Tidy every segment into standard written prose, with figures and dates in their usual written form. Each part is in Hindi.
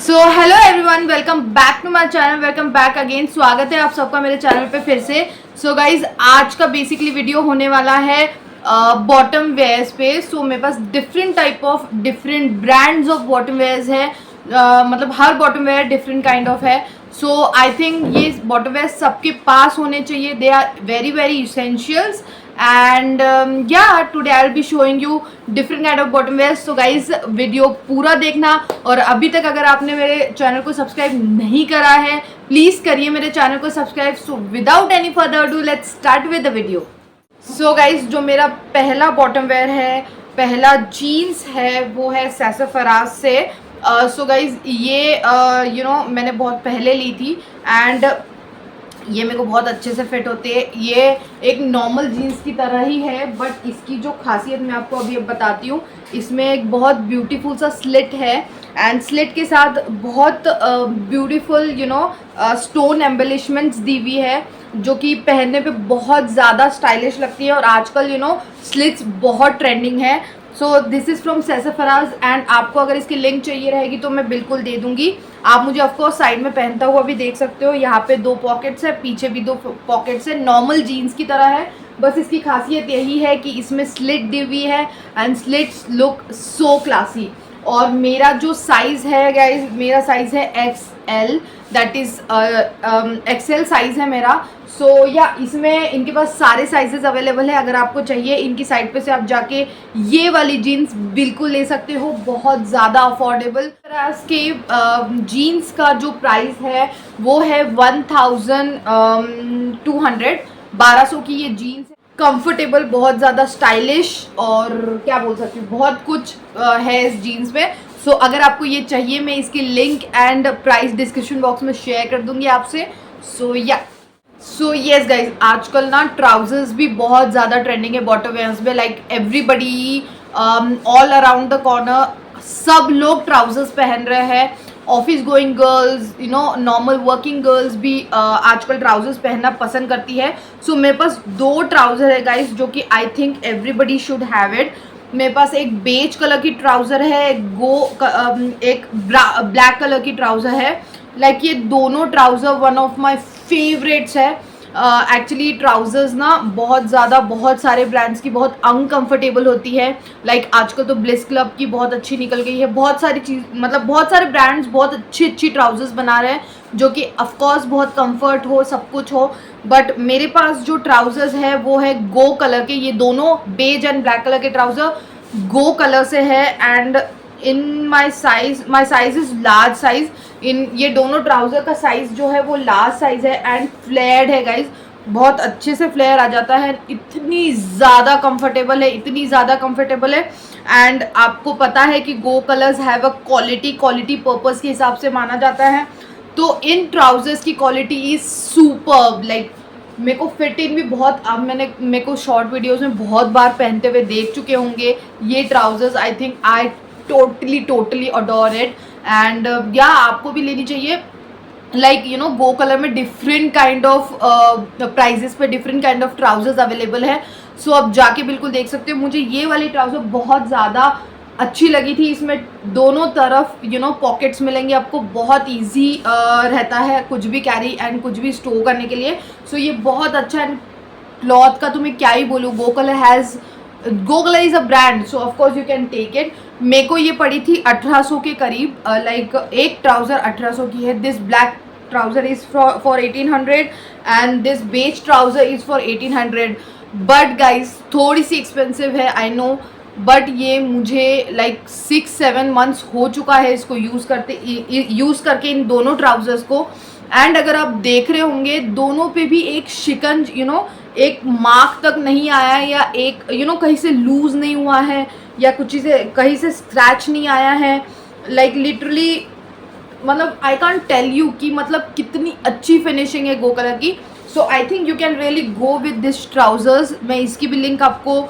So hello everyone, welcome back to my channel. Welcome back again. स्वागत है आप सबका मेरे चैनल पे फिर से। सो गाइज, आज का बेसिकली वीडियो होने वाला है बॉटम वेयर्स पे। सो मेरे पास different type of different brands of bottom wears है। मतलब हर bottom wear different kind of है। सो आई थिंक ये बॉटम वेयर सबके पास होने चाहिए। They are very very essentials and yeah, today I'll be showing you different kind of bottom wear. So guys, video पूरा देखना। और अभी तक अगर आपने मेरे चैनल को सब्सक्राइब नहीं करा है, प्लीज़ करिए मेरे चैनल को subscribe. So without any further do, let's start with the video. So guys, जो मेरा पहला बॉटम वेयर है, पहला जीन्स है, वो है सैसफराज से। सो गाइज, ये मैंने बहुत पहले ली थी एंड ये मेरे को बहुत अच्छे से फिट होते हैं। ये एक नॉर्मल जीन्स की तरह ही है, बट इसकी जो खासियत मैं आपको अभी बताती हूँ। इसमें एक बहुत ब्यूटीफुल सा स्लिट है एंड स्लिट के साथ बहुत ब्यूटीफुल स्टोन एम्बेलिशमेंट्स दी हुई है, जो कि पहनने पे बहुत ज़्यादा स्टाइलिश लगती है। और आजकल स्लिट्स बहुत ट्रेंडिंग है। So this is from Sassafras and आपको अगर इसकी लिंक चाहिए रहेगी तो मैं बिल्कुल दे दूँगी। आप मुझे ऑफकोर्स साइड में पहनता हुआ भी देख सकते हो। यहाँ पे 2 पॉकेट्स है, पीछे भी 2 पॉकेट्स है। नॉर्मल जीन्स की तरह है, बस इसकी खासियत यही है कि इसमें स्लिट दी हुई है and slits look so classy. और मेरा जो साइज़ है गाइज, मेरा साइज़ है XL, that is XL size है मेरा। सो या इसमें इनके पास सारे साइजेस अवेलेबल है। अगर आपको चाहिए, इनकी साइट पे से आप जाके ये वाली जीन्स बिल्कुल ले सकते हो, बहुत ज़्यादा अफोर्डेबल। के जीन्स का जो प्राइस है वो है 1200 की ये जीन्स है। कंफर्टेबल, बहुत ज़्यादा स्टाइलिश और क्या बोल सकती हूँ, बहुत कुछ है इस जीन्स में। सो अगर आपको ये चाहिए, मैं इसकी link and price description box में शेयर कर दूंगी आपसे। सो येस गाइज, आजकल ना ट्राउजर्स भी बहुत ज़्यादा ट्रेंडिंग है बॉटम वेयर्स में। Like everybody all around the corner सब लोग ट्राउजर्स पहन रहे हैं। Office going girls, normal working girls भी आजकल ट्राउजर्स पहनना पसंद करती है। सो मेरे पास 2 ट्राउज़र है गाइज, जो कि I think everybody should have it. मेरे पास एक बेज कलर की ट्राउज़र है, एक ब्लैक कलर की ट्राउज़र है। लाइक ये दोनों trouser one of my favourites है। एक्चुअली ट्राउजर्स ना बहुत सारे ब्रांड्स की बहुत अनकंफर्टेबल होती है। लाइक आजकल तो ब्लिस क्लब की बहुत अच्छी निकल गई है। बहुत सारी चीज़, मतलब बहुत सारे ब्रांड्स बहुत अच्छी ट्राउजर्स बना रहे हैं, जो कि ऑफकोर्स बहुत कंफर्ट हो, सब कुछ हो। बट मेरे पास जो ट्राउजर्स है वो है गो कलर के। ये दोनों बेज एंड ब्लैक कलर के ट्राउज़र गो कलर से है and in my size is large size. इन ये दोनों ट्राउज़र का साइज़ जो है वो लार्ज साइज़ है एंड फ्लेयर्ड है गाइज। बहुत अच्छे से फ्लेयर आ जाता है। इतनी ज़्यादा कंफर्टेबल है, इतनी ज़्यादा कंफर्टेबल है। एंड आपको पता है कि Go colours have a quality purpose के हिसाब से माना जाता है। तो इन ट्राउजर्स की क्वालिटी इज़ सुपर्ब। लाइक मेरे को फिट इन भी बहुत, अब मेरे को शॉर्ट वीडियोज़ में बहुत बार पहनते हुए देख चुके होंगे ये trousers. I think I totally adore it and या आपको भी लेनी चाहिए। लाइक गो कलर में डिफरेंट काइंड ऑफ प्राइजेस पे different kind of trousers available है। सो आप जाके बिल्कुल देख सकते हो। मुझे ये वाली ट्राउजर बहुत ज़्यादा अच्छी लगी थी। इसमें दोनों तरफ पॉकेट्स मिलेंगे आपको, बहुत ईजी रहता है कुछ भी कैरी एंड कुछ भी स्टोर करने के लिए। सो ये बहुत अच्छा एंड क्लॉथ का तो मैं क्या ही बोलूँ। Go colour is a brand, so of course you can take it. मेरे को ये पड़ी थी 1800 के करीब। लाइक एक ट्राउज़र 1800 की है। This black trouser is for 1800 and this beige trouser is for 1800। But guys थोड़ी सी एक्सपेंसिव है, आई नो, बट ये मुझे लाइक 6-7 मंथ्स हो चुका है इसको यूज़ करके इन दोनों ट्राउज़र्स को। एंड अगर आप देख रहे होंगे, दोनों पे भी एक शिकंज एक मार्क तक नहीं आया है, या एक कहीं से लूज़ नहीं हुआ है, या कुछ चीज़ें कहीं से स्क्रैच नहीं आया है। लाइक लिटरली, मतलब आई कांट टेल यू कि मतलब कितनी अच्छी फिनिशिंग है गो कलर की। So I think you can really go with this trousers. मैं इसकी भी लिंक आपको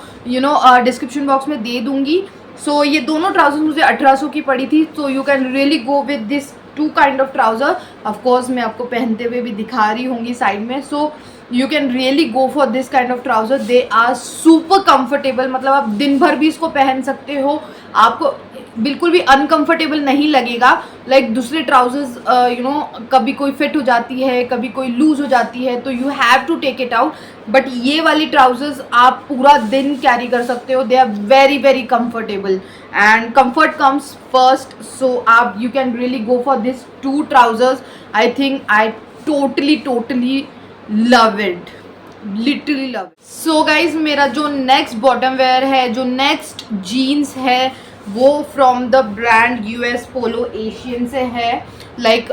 डिस्क्रिप्शन बॉक्स में दे दूंगी। सो ये दोनों ट्राउजर्स मुझे 1800 की पड़ी थी। सो you can really go with this 2 kind of trouser. Of course मैं आपको पहनते हुए भी दिखा रही होंगी साइड में। So you can really go for this kind of trouser. They are super comfortable. मतलब आप दिन भर भी इसको पहन सकते हो, आपको बिल्कुल भी अनकंफर्टेबल नहीं लगेगा. लाइक दूसरे ट्राउजर्स यू नो कभी कोई फिट हो जाती है, कभी कोई लूज हो जाती है, तो you have to take it out. But ये वाली ट्राउजर्स आप पूरा दिन कैरी कर सकते हो. They are very very comfortable and comfort comes first. So आप you can really go for this two trousers. I think I totally love it, literally love. So guys मेरा जो नेक्स्ट बॉटम वेयर है, जो नेक्स्ट जीन्स है, वो from the brand US polo Asian से है. लाइक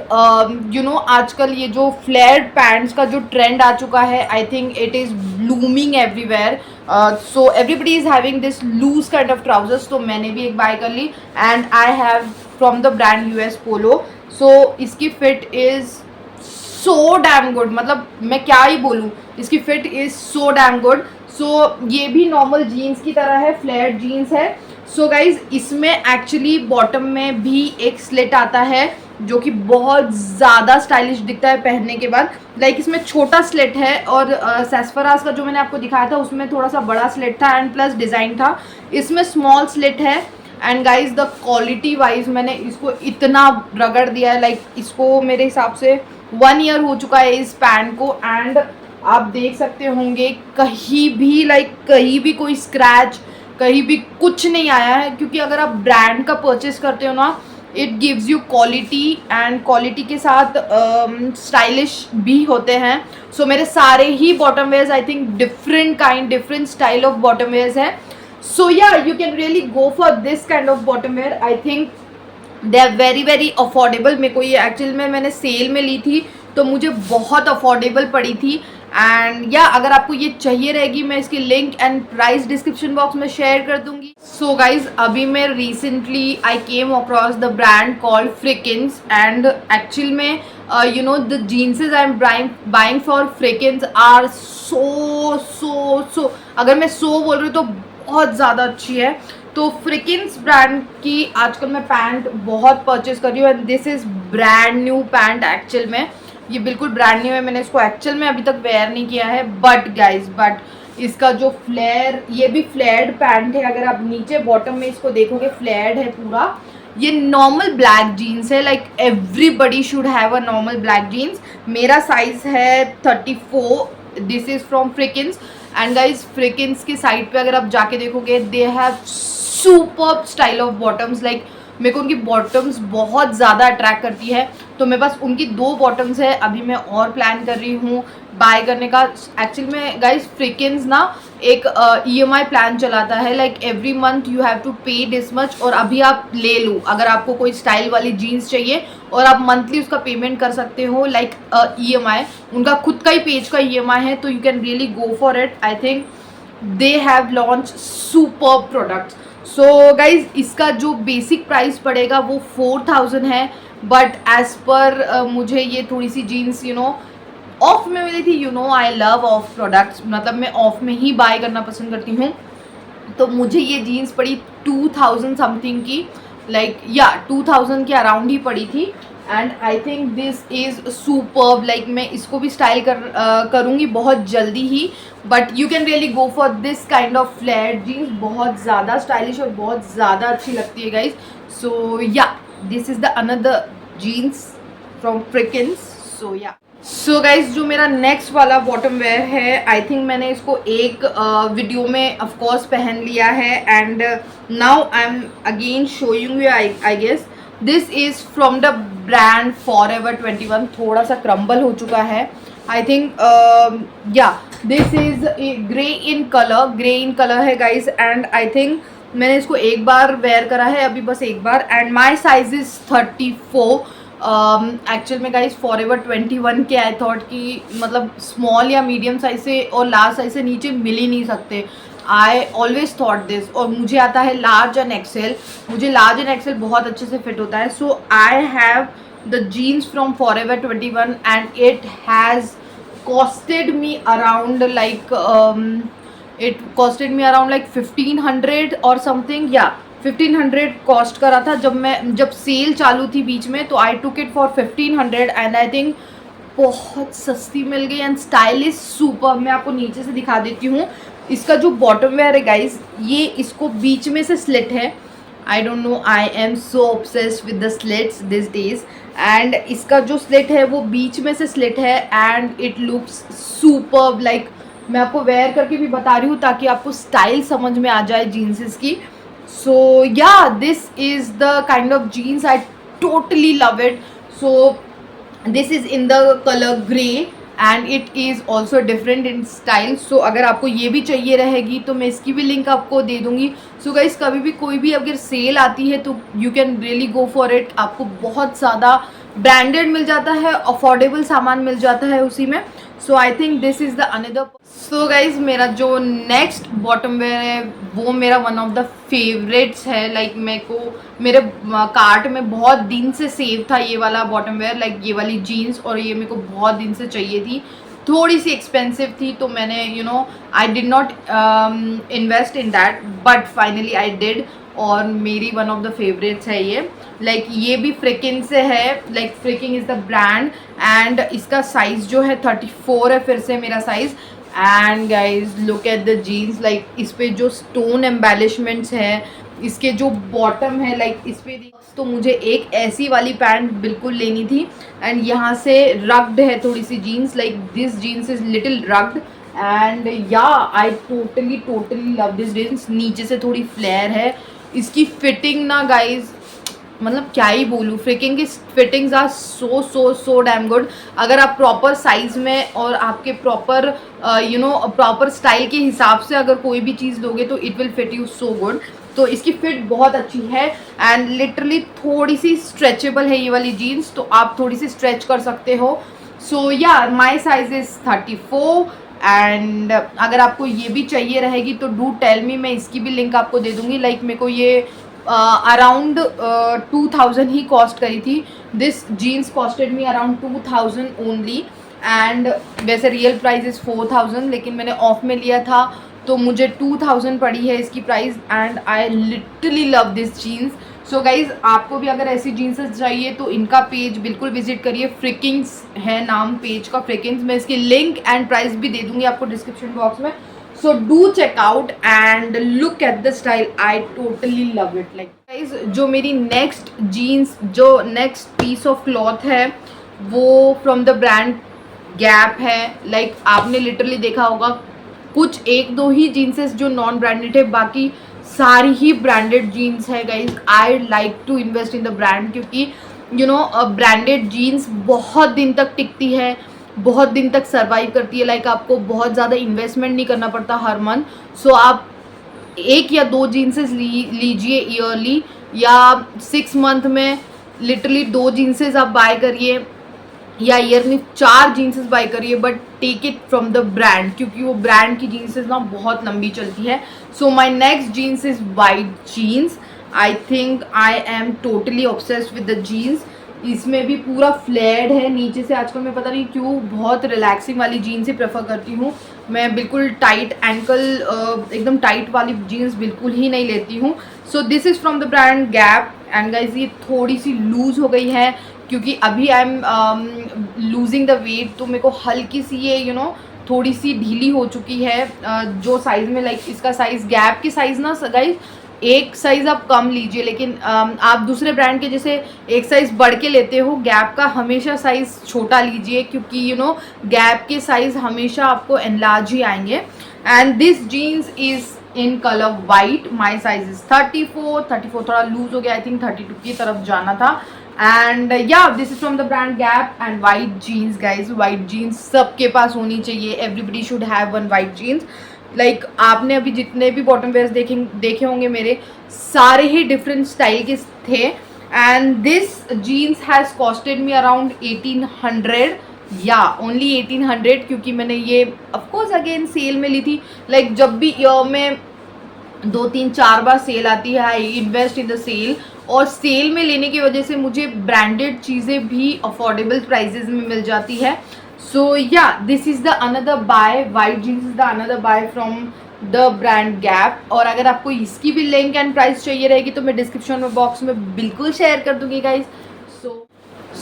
यू नो आजकल ये जो फ्लेयर्ड पैंट्स का जो ट्रेंड आ चुका है, I think it is blooming everywhere. So everybody is having this loose kind of trousers. तो मैंने भी एक बाय कर ली and I have from the brand US Polo. So इसकी fit is so damn good. मतलब मैं क्या ही बोलूँ, इसकी fit is so damn good. So ये भी नॉर्मल जीन्स की तरह है, फ्लेयर्ड जीन्स है. सो गाइज इसमें एक्चुअली बॉटम में भी एक स्लिट आता है जो कि बहुत ज़्यादा स्टाइलिश दिखता है पहनने के बाद. लाइक इसमें छोटा स्लिट है और सेस्फरास का जो मैंने आपको दिखाया था उसमें थोड़ा सा बड़ा स्लिट था एंड प्लस डिज़ाइन था. इसमें स्मॉल स्लिट है. And guys the quality wise मैंने इसको इतना रगड़ दिया है. लाइक इसको मेरे हिसाब से 1 ईयर हो चुका है इस पैंट को. एंड आप देख सकते होंगे कहीं भी कहीं भी कोई स्क्रैच, कहीं भी कुछ नहीं आया है. क्योंकि अगर आप ब्रांड का परचेस करते हो ना, it gives you quality and quality के साथ स्टाइलिश भी होते हैं. सो मेरे सारे ही bottom wears I think different style of bottom wears है. So yeah you can really go for this kind of bottom wear. I think they are very very affordable. मेरे को ये एक्चुअल में मैंने सेल में ली थी तो मुझे बहुत अफोर्डेबल पड़ी थी. एंड या अगर आपको ये चाहिए रहेगी, मैं इसकी link and price description box में शेयर कर दूंगी. सो गाइज अभी मैं recently I came across the brand called Freakins. And actual में you know the jeanses I am buying for Freakins are so अगर मैं बोल रही हूँ तो बहुत ज़्यादा अच्छी है. तो फ्रिकिन्स ब्रांड की आजकल मैं पैंट बहुत परचेज कर रही हूँ. And this is brand new pant. Actual में ये बिल्कुल ब्रांड न्यू है. मैंने इसको एक्चुअल में अभी तक वेयर नहीं किया है. बट इसका जो फ्लेयर, ये भी फ्लेयर्ड पैंट है. अगर आप नीचे बॉटम में इसको देखोगे फ्लेयर्ड है पूरा. ये नॉर्मल ब्लैक जीन्स है. Like everybody should have a normal black jeans. मेरा साइज़ है 34. This is from Freakins. And guys Freakins की साइड पे अगर आप जाके देखोगे, they have superb style of bottoms. Like मेरे को उनकी बॉटम्स बहुत ज़्यादा अट्रैक्ट करती है. तो मेरे पास उनकी 2 बॉटम्स है. अभी मैं और प्लान कर रही हूँ बाय करने का. एक्चुअली में गाइज फ्रिकिन्स ना एक EMI प्लान चलाता है. Like every month you have to pay this much. और अभी आप ले लो अगर आपको कोई स्टाइल वाली जीन्स चाहिए और आप मंथली उसका पेमेंट कर सकते हो. लाइक EMI उनका खुद का ही पेज का EMI है. तो you can really go for it. I think they have launch superb products. So guys इसका जो बेसिक प्राइस पड़ेगा वो 4000 है. बट एज पर मुझे ये थोड़ी सी जीन्स यू नो ऑफ में मिली थी. You know I love of products. मतलब मैं ऑफ में ही बाय करना पसंद करती हूँ. तो मुझे ये जीन्स पड़ी 2000 समथिंग की. लाइक या 2000 के अराउंड ही पड़ी थी. And I think this is superb. Like मैं इसको भी स्टाइल करूँगी बहुत जल्दी ही. But you can really go for this kind of flared jeans. बहुत ज़्यादा स्टाइलिश और बहुत ज़्यादा अच्छी लगती है guys. So yeah this is the another jeans from Freakins. So yeah so guys जो मेरा नेक्स्ट वाला बॉटम वेयर है, आई थिंक मैंने इसको एक वीडियो में ऑफकोर्स पहन लिया है. And now I am again showing you. I guess this is from the brand forever 21. थोड़ा सा क्रम्बल हो चुका है. I think yeah this is grey in colour है गाइज. एंड आई थिंक मैंने इसको एक बार वेयर करा है अभी, बस एक बार. And my size is 34. Actual में गाइज फॉरएवर 21 के आई थॉट कि मतलब स्मॉल या मीडियम साइज से और लार्ज साइज से नीचे मिल ही नहीं सकते. I always thought this. और मुझे आता है लार्ज एंड एक्सेल. मुझे लार्ज एंड एक्सेल बहुत अच्छे से फिट होता है. So I have the jeans from Forever 21 and it has costed me around like 1500 और समथिंग. या 1500 कॉस्ट करा था जब सेल चालू थी बीच में. तो I took it for 1500. And I think बहुत सस्ती मिल गई एंड स्टाइलिश सुपर। मैं आपको नीचे से दिखा देती हूँ। इसका जो बॉटम वेयर है गाइज, ये इसको बीच में से स्लिट है। I don't know, I am so obsessed with the slits this days. And इसका जो स्लिट है वो बीच में से स्लिट है and it looks superb. Like मैं आपको वेयर करके भी बता रही हूँ ताकि आपको स्टाइल समझ में आ जाए जीन्सेस की। So yeah this is the kind of jeans I totally love it. So this is in the colour grey and it is also different in style. So अगर आपको ये भी चाहिए रहेगी तो मैं इसकी भी लिंक आपको दे दूँगी। सो गाइस, कभी भी कोई भी अगर सेल आती है तो you can really go for it. आपको बहुत ज़्यादा ब्रांडेड मिल जाता है, अफोर्डेबल सामान मिल जाता है उसी में। So I think this is the another. So guys, मेरा जो नेक्स्ट बॉटम वेयर है वो मेरा वन ऑफ द फेवरेट्स है। लाइक मेरे को मेरे कार्ट में बहुत दिन से सेव था ये वाला बॉटम वेयर, लाइक ये वाली जीन्स, और ये मेरे को बहुत दिन से चाहिए थी। थोड़ी सी एक्सपेंसिव थी तो मैंने I did not invest in that, but finally I did. और मेरी वन ऑफ द फेवरेट्स है ये। लाइक ये भी फ्रिकिंग से है, like freaking is the brand and इसका साइज़ जो है 34 है, फिर से मेरा size. And guys look at the jeans, like इस पे जो स्टोन एम्बेलिशमेंट्स है, इसके जो बॉटम है, लाइक इस पे तो मुझे एक ऐसी वाली पैंट बिल्कुल लेनी थी। एंड यहाँ से रग्ड है थोड़ी सी jeans, like this jeans is little rugged and yeah I totally love this jeans. नीचे से थोड़ी फ्लेयर है, इसकी फिटिंग ना गाइज, मतलब क्या ही बोलूँ, फ्रिकिंग की fittings are so damn good. अगर आप प्रॉपर साइज़ में और आपके प्रॉपर प्रॉपर स्टाइल के हिसाब से अगर कोई भी चीज़ लोगे तो it will fit you so good. तो इसकी फिट बहुत अच्छी है एंड लिटरली थोड़ी सी स्ट्रेचेबल है ये वाली जीन्स, तो आप थोड़ी सी स्ट्रेच कर सकते हो। सो या माई साइज इज़ 34 एंड अगर आपको ये भी चाहिए रहेगी तो डू टेल मी, मैं इसकी भी लिंक आपको दे दूँगी। लाइक मेरे को ये अराउंड 2000 ही कॉस्ट करी थी। This jeans costed me around 2000 only and वैसे रियल प्राइस इज़ 4000, लेकिन मैंने ऑफ में लिया था तो मुझे 2000 पड़ी है इसकी price and I literally love this jeans. So guys, आपको भी अगर ऐसी जीन्सेस चाहिए तो इनका पेज बिल्कुल विजिट करिए। फ्रिकिंग्स है नाम पेज का, फ्रिकिंग्स। मैं इसकी लिंक एंड प्राइस भी दे दूँगी आपको डिस्क्रिप्शन बॉक्स में। So do check out and look at the style. I totally love it. Like guys, जो मेरी next jeans, जो next piece of cloth है वो from the brand Gap है। Like आपने literally देखा होगा कुछ एक दो ही जीन्सेस जो नॉन ब्रांडेड है, बाकी सारी ही ब्रांडेड जीन्स है guys. I like to invest in the brand क्योंकि ब्रांडेड जीन्स बहुत दिन तक टिकती है, बहुत दिन तक सर्वाइव करती है। लाइक आपको बहुत ज़्यादा इन्वेस्टमेंट नहीं करना पड़ता हर मंथ। सो आप एक या दो जीन्सेस लीजिए ईयरली, या 6 मंथ में लिटरली 2 जीन्सेस आप बाय करिए, या ईयरली 4 जीन्सेस बाय करिए, but take it from the brand क्योंकि वो ब्रांड की जीन्सेस ना बहुत लंबी चलती है। So my next jeans is white jeans. I think I am totally obsessed with the jeans. इसमें भी पूरा फ्लेयर्ड है नीचे से। आजकल मैं पता नहीं क्यों बहुत रिलैक्सिंग वाली जीन्स ही प्रेफर करती हूँ। मैं बिल्कुल टाइट एंकल एकदम टाइट वाली जीन्स बिल्कुल ही नहीं लेती हूँ। So this is from the brand Gap and guys ये थोड़ी सी लूज़ हो गई है क्योंकि अभी I am losing the weight, तो मेरे को हल्की सी ये थोड़ी सी ढीली हो चुकी है जो साइज़ में। लाइक इसका साइज़ गैप की साइज़ ना गाइज एक साइज़ आप कम लीजिए, लेकिन आप दूसरे ब्रांड के जैसे एक साइज़ बढ़ के लेते हो, गैप का हमेशा साइज़ छोटा लीजिए क्योंकि गैप के साइज़ हमेशा आपको एनलार्ज ही आएंगे। And this jeans is in colour white. My size is 34 थोड़ा लूज हो गया, आई थिंक 32 की तरफ जाना था। And yeah this is from the brand Gap and white jeans guys. White jeans सबके पास होनी चाहिए, everybody should have one white jeans. Like आपने अभी जितने भी बॉटम वेयर्स देखे होंगे मेरे, सारे ही डिफरेंट स्टाइल के थे and this jeans has costed me around 1800 या ओनली 1800 क्योंकि मैंने ये ऑफकोर्स अगेन सेल में ली थी। लाइक जब भी ईयर में 2-3-4 बार सेल आती है, I invest in the sale, और सेल में लेने की वजह से मुझे ब्रांडेड चीज़ें भी अफोर्डेबल प्राइजेज में मिल जाती है। So yeah this is the another buy, white jeans is the another buy from the brand Gap. और अगर आपको इसकी भी लिंक एंड प्राइस चाहिए रहेगी तो मैं डिस्क्रिप्शन में बॉक्स में बिल्कुल शेयर कर दूँगी guys.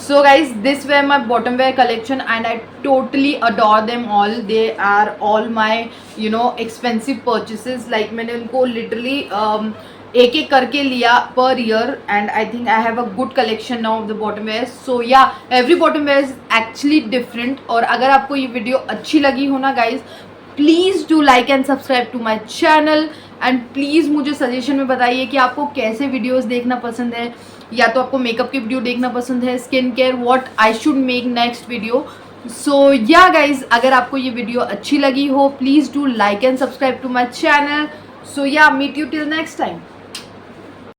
So guys, this were my bottom wear collection and I totally adore them all. They are all my expensive purchases. Like मैंने उनको literally एक एक करके लिया per year and I think I have a good collection now of the bottom wears. So yeah, every bottom wear is actually different. और अगर आपको ये वीडियो अच्छी लगी हो ना guys, please do like and subscribe to my channel and please मुझे सजेशन में बताइए कि आपको कैसे वीडियोस देखना पसंद है, या तो आपको मेकअप की वीडियो देखना पसंद है, skin care, what I should make next video. So yeah guys, अगर आपको ये वीडियो अच्छी लगी हो please do like and subscribe to my channel. So yeah, meet you till next time.